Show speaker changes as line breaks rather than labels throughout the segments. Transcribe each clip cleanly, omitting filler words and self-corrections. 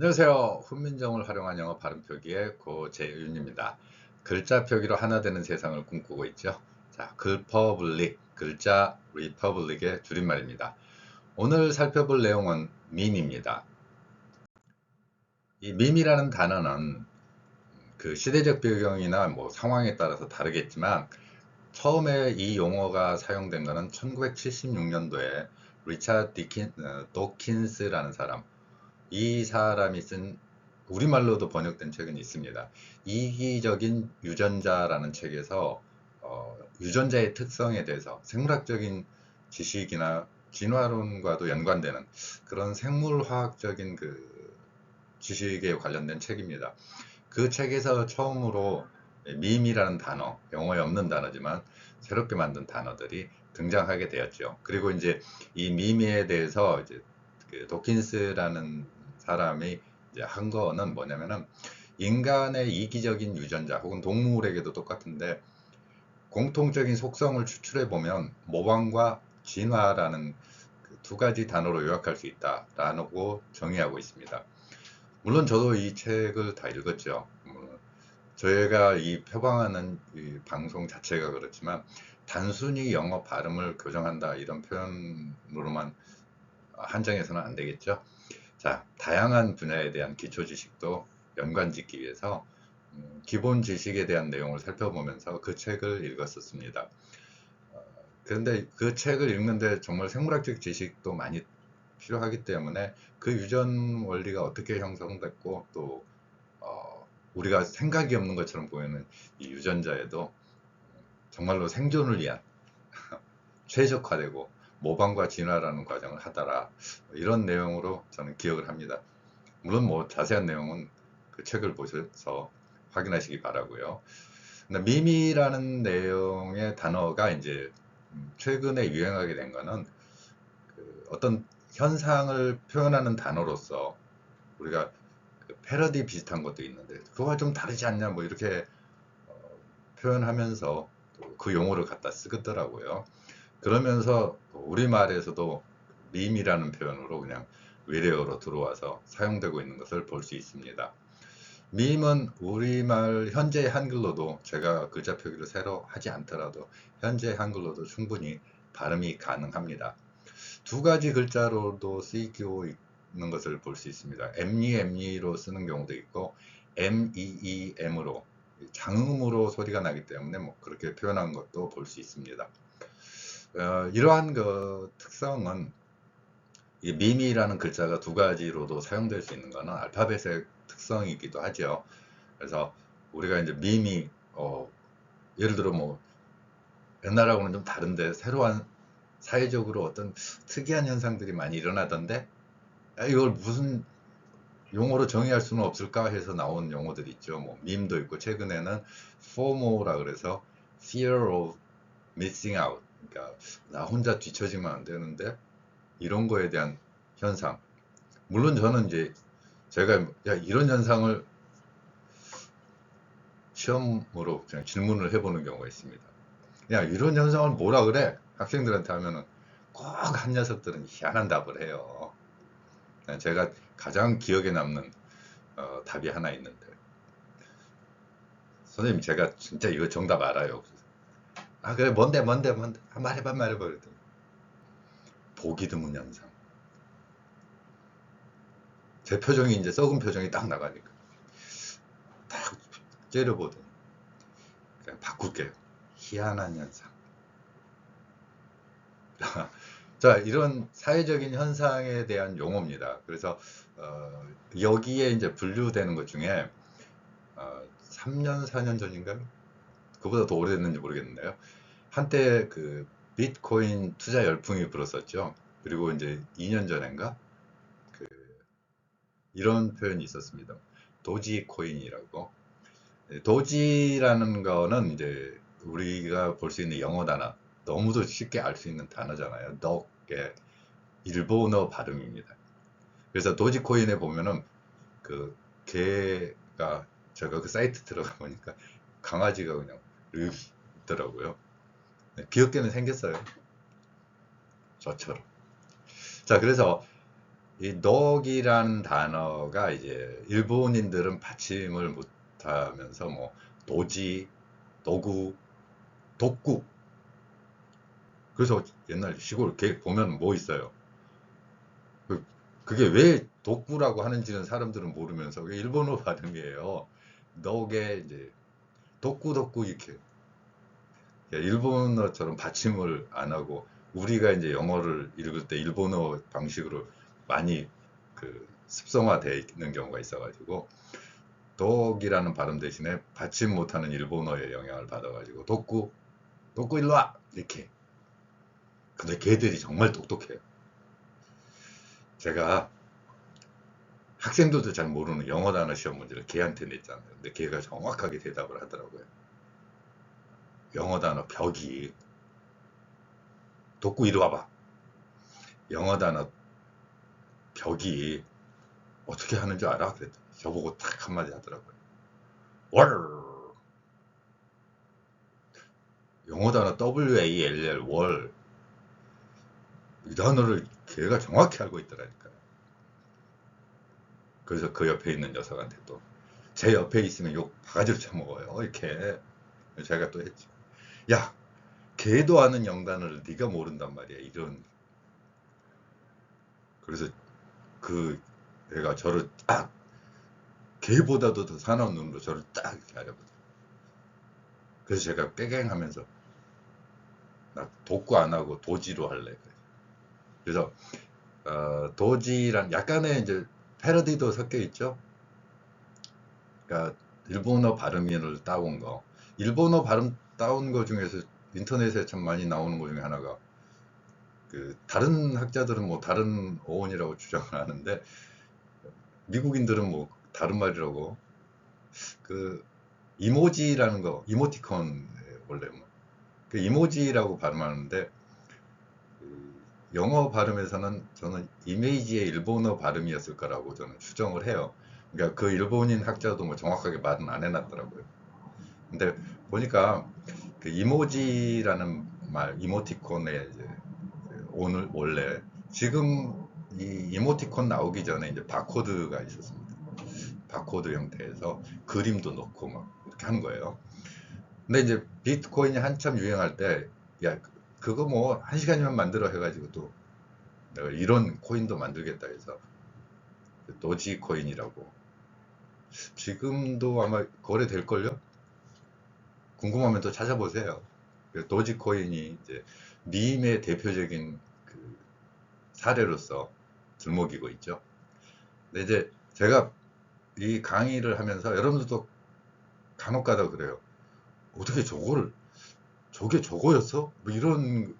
안녕하세요. 훈민정음을 활용한 영어 발음 표기의 고재윤입니다. 글자 표기로 하나 되는 세상을 꿈꾸고 있죠. 자, 글퍼블릭, 글자 리퍼블릭의 줄임말입니다. 오늘 살펴볼 내용은 밈입니다. 이 밈이라는 단어는 그 시대적 배경이나 상황에 따라서 다르겠지만 처음에 이 용어가 사용된 것은 1976년도에 리차드 도킨스라는 사람, 이 사람이 쓴 우리말로도 번역된 책은 있습니다. 이기적인 유전자라는 책에서 유전자의 특성에 대해서 생물학적인 지식이나 진화론과도 연관되는 그런 생물화학적인 그 지식에 관련된 책입니다. 그 책에서 처음으로 밈이라는 단어, 영어에 없는 단어지만 새롭게 만든 단어들이 등장하게 되었죠. 그리고 이제 이 밈에 대해서 이제 그 도킨스라는 사람이 이제 한 거는 뭐냐면은 인간의 이기적인 유전자 혹은 동물에게도 똑같은데 공통적인 속성을 추출해 보면 모방과 진화라는 그두 가지 단어로 요약할 수 있다라고 정의하고 있습니다. 물론 저도 이 책을 다 읽었죠. 저희가 이 표방하는 이 방송 자체가 그렇지만 단순히 영어 발음을 교정한다 이런 표현으로만 한정해서는 안 되겠죠. 자, 다양한 분야에 대한 기초 지식도 연관짓기 위해서 기본 지식에 대한 내용을 살펴보면서 그 책을 읽었었습니다. 그런데 그 책을 읽는데 정말 생물학적 지식도 많이 필요하기 때문에 그 유전 원리가 어떻게 형성됐고 또 우리가 생각이 없는 것처럼 보이는 이 유전자에도 정말로 생존을 위한 최적화되고 모방과 진화라는 과정을 하더라, 이런 내용으로 저는 기억을 합니다. 물론 자세한 내용은 그 책을 보셔서 확인하시기 바라고요. 밈이라는 내용의 단어가 이제 최근에 유행하게 된 거는 그 어떤 현상을 표현하는 단어로서 우리가 그 패러디 비슷한 것도 있는데 그거와 좀 다르지 않냐 이렇게 표현하면서 그 용어를 갖다 쓰겠더라고요. 그러면서 우리말에서도 밈이라는 표현으로 그냥 외래어로 들어와서 사용되고 있는 것을 볼 수 있습니다. 밈은 우리말 현재 한글로도 제가 글자 표기를 새로 하지 않더라도 현재 한글로도 충분히 발음이 가능합니다. 두 가지 글자로도 쓰이고 있는 것을 볼 수 있습니다. 엠리로 쓰는 경우도 있고 MEEM으로 장음으로 소리가 나기 때문에 그렇게 표현한 것도 볼 수 있습니다. 이러한 그 특성은 이 밈이라는 글자가 두 가지로도 사용될 수 있는 것은 알파벳의 특성이기도 하죠. 그래서 우리가 이제 밈이 예를 들어 옛날하고는 좀 다른데 새로운 사회적으로 어떤 특이한 현상들이 많이 일어나던데 이걸 무슨 용어로 정의할 수는 없을까 해서 나온 용어들이 있죠. 밈도 있고 최근에는 FOMO라 그래서 Fear of Missing Out, 그러니까 나 혼자 뒤처지면 안 되는데 이런 거에 대한 현상. 물론 저는 이제 제가 이런 현상을 시험으로 그냥 질문을 해보는 경우가 있습니다. 이런 현상을 뭐라 그래? 학생들한테 하면은 꼭 한 녀석들은 희한한 답을 해요. 제가 가장 기억에 남는 답이 하나 있는데, 선생님 제가 진짜 이거 정답 알아요. 그래, 뭔데 말해봐 그랬더니 보기 드문 현상. 제 표정이 이제 썩은 표정이 딱 나가니까 딱 째려보더니 그냥 바꿀게요. 희한한 현상. 자, 이런 사회적인 현상에 대한 용어입니다. 그래서 여기에 이제 분류되는 것 중에 3년, 4년 전인가요? 그보다 더 오래됐는지 모르겠는데요. 한때 그 비트코인 투자 열풍이 불었었죠. 그리고 이제 2년 전인가 이런 표현이 있었습니다. 도지 코인이라고. 도지라는 거는 이제 우리가 볼 수 있는 영어 단어, 너무도 쉽게 알 수 있는 단어잖아요. 덕의 일본어 발음입니다. 그래서 도지코인에 보면은 그 개가, 제가 그 사이트 들어가 보니까 강아지가 그냥 있더라고요. 귀엽게는 생겼어요. 저처럼. 자, 그래서 이 덕이라는 단어가 이제 일본인들은 받침을 못하면서 뭐 도지, 도구, 독구. 그래서 옛날 시골 이렇게 보면 뭐 있어요. 그게 왜 독구라고 하는지는 사람들은 모르면서 그게 일본어 발음이에요. 덕에 이제 독구 독구 이렇게 일본어처럼 받침을 안 하고 우리가 이제 영어를 읽을 때 일본어 방식으로 많이 그 습성화되어 있는 경우가 있어가지고 독이라는 발음 대신에 받침 못하는 일본어의 영향을 받아가지고 독구 독구 일로 와 이렇게. 근데 걔들이 정말 똑똑해요. 제가 학생들도 잘 모르는 영어 단어 시험 문제를 걔한테 냈잖아요. 근데 걔가 정확하게 대답을 하더라고요. 영어 단어 벽이 독구 이리 와봐. 영어 단어 벽이 어떻게 하는 줄 알아? 그랬더니 저보고 딱 한마디 하더라고요. 월. 영어 단어 WALL 월. 이 단어를 걔가 정확히 알고 있더라니까요. 그래서 그 옆에 있는 녀석한테 또 제 옆에 있으면 욕 바가지로 쳐먹어요. 이렇게 제가 또 했죠. 야, 걔도 아는 영단어를 네가 모른단 말이야. 이런. 그래서 그 애가 저를 딱 걔보다도 더 사나운 눈으로 저를 딱 이렇게 알아보더라고요. 그래서 제가 깨갱하면서 나 독구 안 하고 도지로 할래. 그래서 도지란 약간의 이제 패러디도 섞여 있죠. 그러니까 일본어 발음을 따온 거. 일본어 발음 따온 거 중에서 인터넷에 참 많이 나오는 거 중에 하나가 그 다른 학자들은 뭐 다른 어원이라고 주장을 하는데 미국인들은 뭐 다른 말이라고 그 이모지라는 거 이모티콘 원래 그 이모지라고 발음하는데 그 영어 발음에서는 저는 이미지의 일본어 발음이었을 거라고 저는 추정을 해요. 그러니까 그 일본인 학자도 뭐 정확하게 말은 안 해놨더라고요. 근데 보니까 그 이모지라는 말, 이모티콘의 이제 오늘 원래 지금 이 이모티콘 나오기 전에 이제 바코드가 있었습니다. 바코드 형태에서 그림도 넣고 막 이렇게 하는 거예요. 근데 이제 비트코인이 한참 유행할 때, 야, 그거 뭐 한 시간이면 만들어 해가지고 또 내가 이런 코인도 만들겠다 해서 도지 코인이라고 지금도 아마 거래될걸요? 궁금하면 또 찾아보세요. 도지 코인이 이제 밈의 대표적인 그 사례로서 들먹이고 있죠. 근데 이제 제가 이 강의를 하면서 여러분들도 간혹가다 그래요. 어떻게 저거를 저게 저거였어? 뭐 이런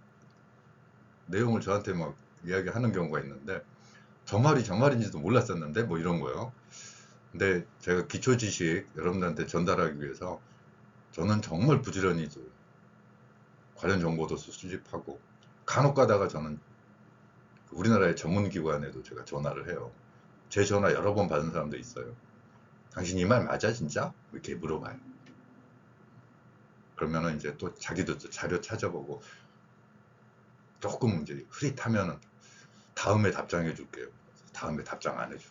내용을 저한테 막 이야기하는 경우가 있는데 저 말이 저 말인지도 몰랐었는데 뭐 이런 거요. 근데 제가 기초 지식 여러분들한테 전달하기 위해서 저는 정말 부지런히 관련 정보도 수집하고 간혹 가다가 저는 우리나라의 전문기관에도 제가 전화를 해요. 제 전화 여러 번 받은 사람도 있어요. 당신 이 말 맞아 진짜? 이렇게 물어봐요. 그러면은 이제 또 자기도 또 자료 찾아보고 조금 이제 흐릿하면은 다음에 답장해 줄게요. 다음에 답장 안 해줘.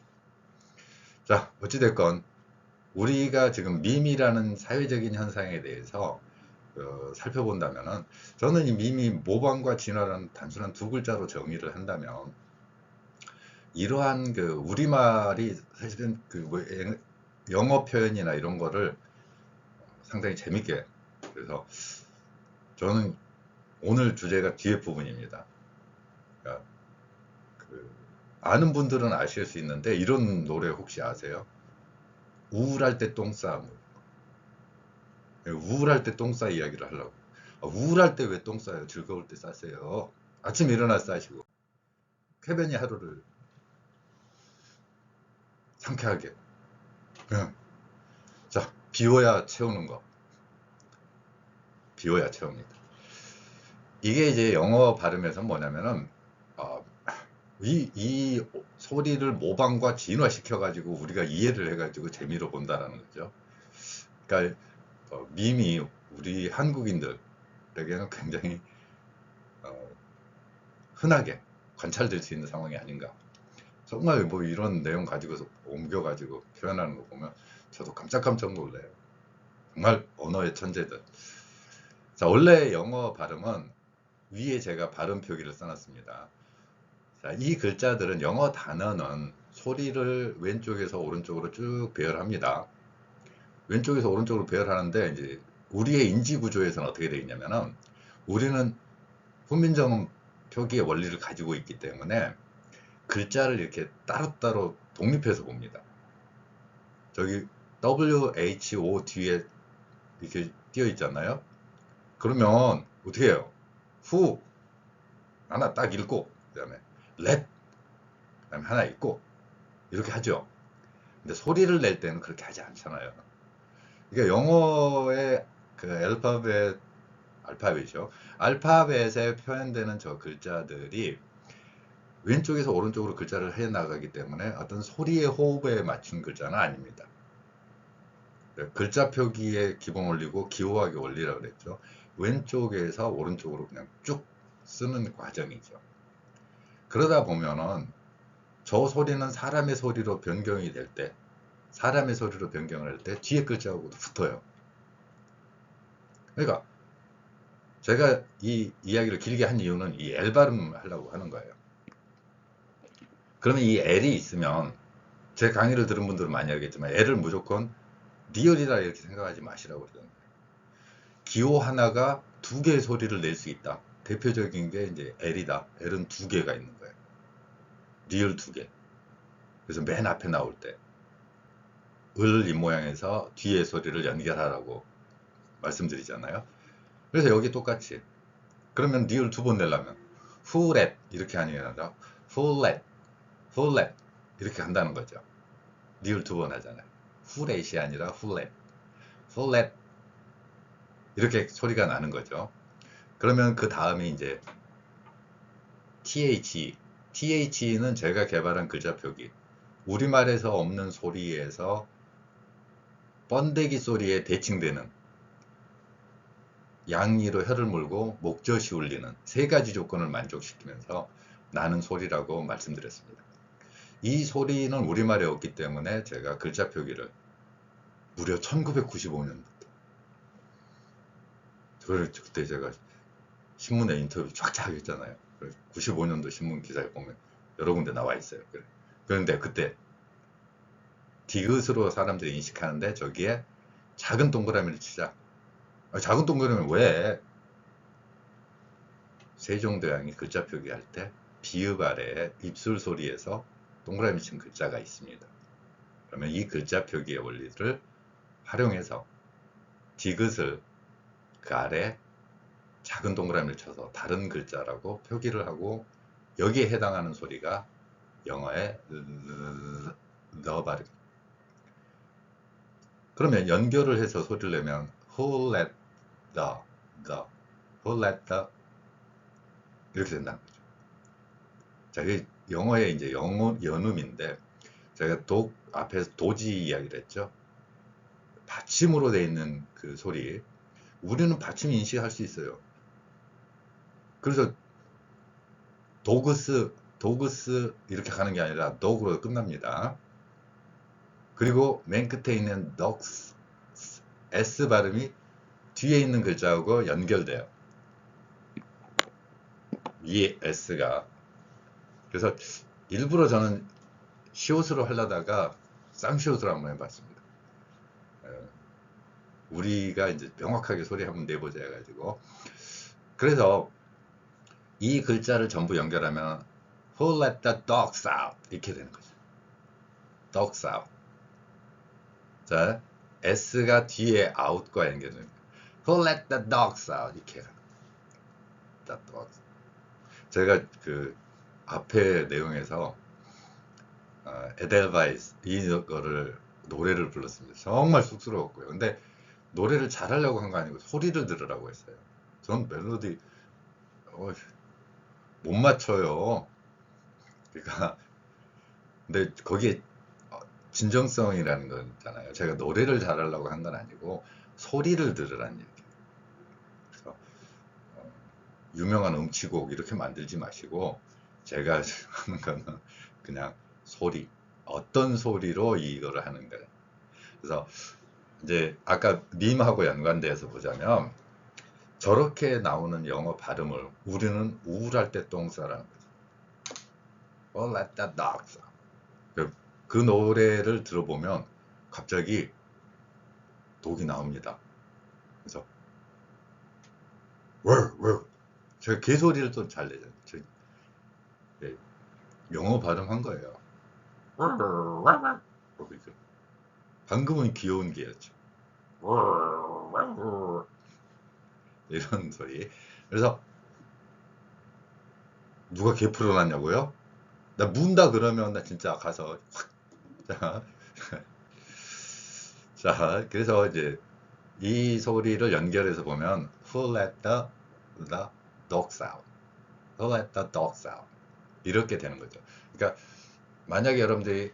자, 어찌됐건 우리가 지금 밈이라는 사회적인 현상에 대해서 살펴본다면은 저는 이 밈이 모방과 진화라는 단순한 두 글자로 정의를 한다면 이러한 그 우리말이 사실은 그뭐 영어 표현이나 이런 거를 상당히 재밌게 그래서 저는 오늘 주제가 뒤에 부분입니다. 그러니까 그 아는 분들은 아실 수 있는데 이런 노래 혹시 아세요? 우울할 때 똥 싸. 우울할 때 똥 싸 이야기를 하려고. 우울할 때 왜 똥 싸요? 즐거울 때 싸세요. 아침에 일어나 싸시고 쾌변이 하루를 상쾌하게. 응. 자, 비워야 채우는 거. 비워야 채웁니다. 이게 이제 영어 발음에서 뭐냐면은 어, 이 소리를 모방과 진화시켜 가지고 우리가 이해를 해 가지고 재미로 본다라는 거죠. 그러니까 밈이 우리 한국인들에게는 굉장히 흔하게 관찰될 수 있는 상황이 아닌가. 정말 뭐 이런 내용 가지고서 옮겨가지고 표현하는 거 보면 저도 깜짝깜짝 놀래요. 정말 언어의 천재들. 자, 원래 영어 발음은 위에 제가 발음 표기를 써놨습니다. 자, 이 글자들은 영어 단어는 소리를 왼쪽에서 오른쪽으로 쭉 배열합니다. 왼쪽에서 오른쪽으로 배열하는데 이제 우리의 인지 구조에서는 어떻게 되어 있냐면은 우리는 훈민정음 표기의 원리를 가지고 있기 때문에 글자를 이렇게 따로따로 독립해서 봅니다. 저기 WHO 뒤에 이렇게 띄어 있잖아요. 그러면 어떻게 해요? 후 하나 딱 읽고 그다음에 let 그다음에 하나 읽고 이렇게 하죠. 근데 소리를 낼 때는 그렇게 하지 않잖아요. 그러니까 영어의 그 알파벳이죠. 알파벳에 표현되는 저 글자들이 왼쪽에서 오른쪽으로 글자를 해 나가기 때문에 어떤 소리의 호흡에 맞춘 글자는 아닙니다. 글자 표기의 기본 원리고 기호학의 원리라고 그랬죠. 왼쪽에서 오른쪽으로 그냥 쭉 쓰는 과정이죠. 그러다 보면은 저 소리는 사람의 소리로 변경이 될 때, 사람의 소리로 변경을 할 때 뒤에 글자하고도 붙어요. 그러니까 제가 이 이야기를 길게 한 이유는 이 L 발음 하려고 하는 거예요. 그러면 이 L이 있으면 제 강의를 들은 분들은 많이 알겠지만 L을 무조건 리얼이다 이렇게 생각하지 마시라고 그러잖아요. 기호 하나가 두 개의 소리를 낼 수 있다. 대표적인 게 이제 L이다. L은 두 개가 있는 거예요. 리얼 두 개. 그래서 맨 앞에 나올 때 을 입모양에서 뒤의 소리를 연결하라고 말씀드리잖아요. 그래서 여기 똑같이 그러면 리을 두 번 내려면 후렛 이렇게 하는 게 아니라 후렛 후렛 이렇게 한다는 거죠. 리을 두 번 하잖아요. 후렛이 아니라 후렛 후렛 이렇게 소리가 나는 거죠. 그러면 그 다음에 이제 TH는 제가 개발한 글자 표기. 우리말에서 없는 소리에서 번데기 소리에 대칭되는 양리로 혀를 물고 목젖이 울리는 세 가지 조건을 만족시키면서 나는 소리라고 말씀드렸습니다. 이 소리는 우리말에 없기 때문에 제가 글자 표기를 무려 1995년부터 그때 제가 신문에 인터뷰 쫙쫙 했잖아요. 95년도 신문 기사에 보면 여러 군데 나와 있어요. 그런데 그때 디귿으로 사람들이 인식하는데 저기에 작은 동그라미를 치자. 작은 동그라미는 왜? 세종대왕이 글자 표기할 때 비읍 아래에 입술 소리에서 동그라미 친 글자가 있습니다. 그러면 이 글자 표기의 원리를 활용해서 디귿을 그 아래 작은 동그라미를 쳐서 다른 글자라고 표기를 하고 여기에 해당하는 소리가 영어의 the 발음. 그러면 연결을 해서 소리를 내면 who let the who let the 이렇게 된다는 거죠. 자, 이게 영어의 이제 연음인데 제가 앞에서 도지 이야기를 했죠. 받침으로 되어 있는 그 소리. 우리는 받침 인식할 수 있어요. 그래서 도그스 이렇게 가는 게 아니라 덕으로 끝납니다. 그리고 맨 끝에 있는 덕스 S 발음이 뒤에 있는 글자하고 연결돼요. 위에 S가. 그래서 일부러 저는 시옷으로 하려다가 쌍시옷으로 한번 해봤습니다. 우리가 이제 명확하게 소리 한번 내보자 해가지고. 그래서 이 글자를 전부 연결하면 Who let the dogs out? 이렇게 되는 거죠. dogs out. 자, S가 뒤에 out과 연결됩니다. Who let the dogs out? 이렇게 the dogs. 제가 그 앞에 내용에서 에델바이스 이거를 노래를 불렀습니다. 정말 쑥스러웠고요. 근데 노래를 잘하려고 한 거 아니고 소리를 들으라고 했어요. 전 멜로디 못 맞춰요. 그러니까 근데 거기에 진정성이라는 건 있잖아요. 제가 노래를 잘하려고 한 건 아니고 소리를 들으라는 얘기예요. 그래서 유명한 음치곡 이렇게 만들지 마시고 제가 하는 거는 그냥 소리, 어떤 소리로 이거를 하는 거예요. 그래서 이제 아까 밈하고 연관돼서 보자면 저렇게 나오는 영어 발음을 우리는 우울할 때 똥 싸라는 거죠. Oh, let that dog out. 그 노래를 들어보면 갑자기 독이 나옵니다. 그래서 제가 개소리를 또 잘 내잖아요. 예, 영어 발음한 거예요. 방금은 귀여운 개였죠. 이런 소리. 그래서 누가 개 풀어놨냐고요? 나 문다 그러면 나 진짜 가서 자, 자, 그래서 이제 이 소리를 연결해서 보면 Who let the dogs out? Who let the dogs out? 이렇게 되는 거죠. 그러니까 만약에 여러분들이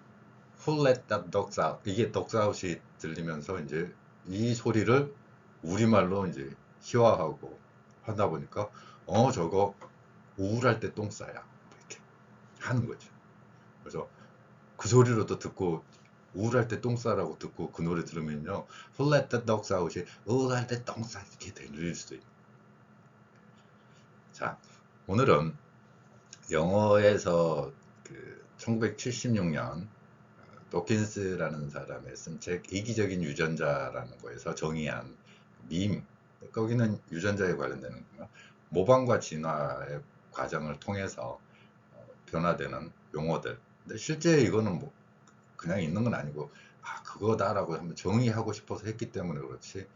Who let the dogs out? 이게 dogs out이 들리면서 이제 이 소리를 우리말로 이제 희화하고 하다 보니까 저거 우울할 때 똥 싸야 이렇게 하는 거죠. 그래서 그 소리로도 듣고 우울할 때 똥 싸라고 듣고 그 노래 들으면요, Who let the dogs out이 우울할 때 똥 싸 이렇게 들릴 수도 있고. 자, 오늘은 영어에서 그 1976년 도킨스라는 사람의 쓴 책 이기적인 유전자라는 거에서 정의한 밈, 거기는 유전자에 관련되는 거요. 모방과 진화의 과정을 통해서 변화되는 용어들. 근데 실제 이거는 뭐 그냥 있는 건 아니고 그거다라고 한번 정의하고 싶어서 했기 때문에 그렇지,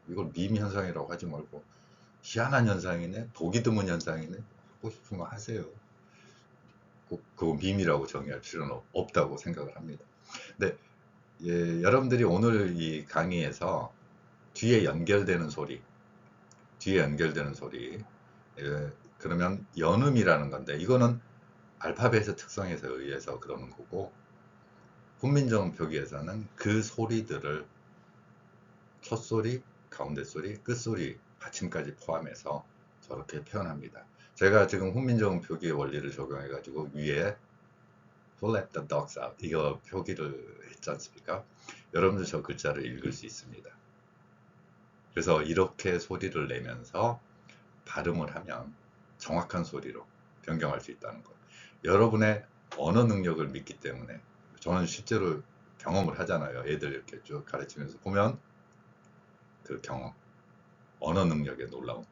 이걸 밈 현상이라고 하지 말고 희한한 현상이네, 보기 드문 현상이네, 하고 싶으면 하세요. 꼭 그거 밈이라고 정의할 필요는 없다고 생각을 합니다. 근데 여러분들이 오늘 이 강의에서 뒤에 연결되는 소리, 그러면 연음이라는 건데, 이거는 알파벳의 특성에서 의해서 그러는 거고, 훈민정음 표기에서는 그 소리들을 첫소리, 가운데소리, 끝소리, 받침까지 포함해서 저렇게 표현합니다. 제가 지금 훈민정음 표기의 원리를 적용해 가지고 위에 Who let the dogs out? 이거 표기를 했지 않습니까? 여러분들 저 글자를 읽을 수 있습니다. 그래서 이렇게 소리를 내면서 발음을 하면 정확한 소리로 변경할 수 있다는 것. 여러분의 언어 능력을 믿기 때문에, 저는 실제로 경험을 하잖아요. 애들 이렇게 쭉 가르치면서 보면 그 경험, 언어 능력에 놀라운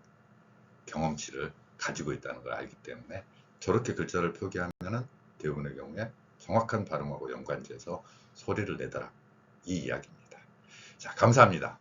경험치를 가지고 있다는 걸 알기 때문에 저렇게 글자를 표기하면은 대부분의 경우에 정확한 발음하고 연관지어서 소리를 내더라, 이 이야기입니다. 자, 감사합니다.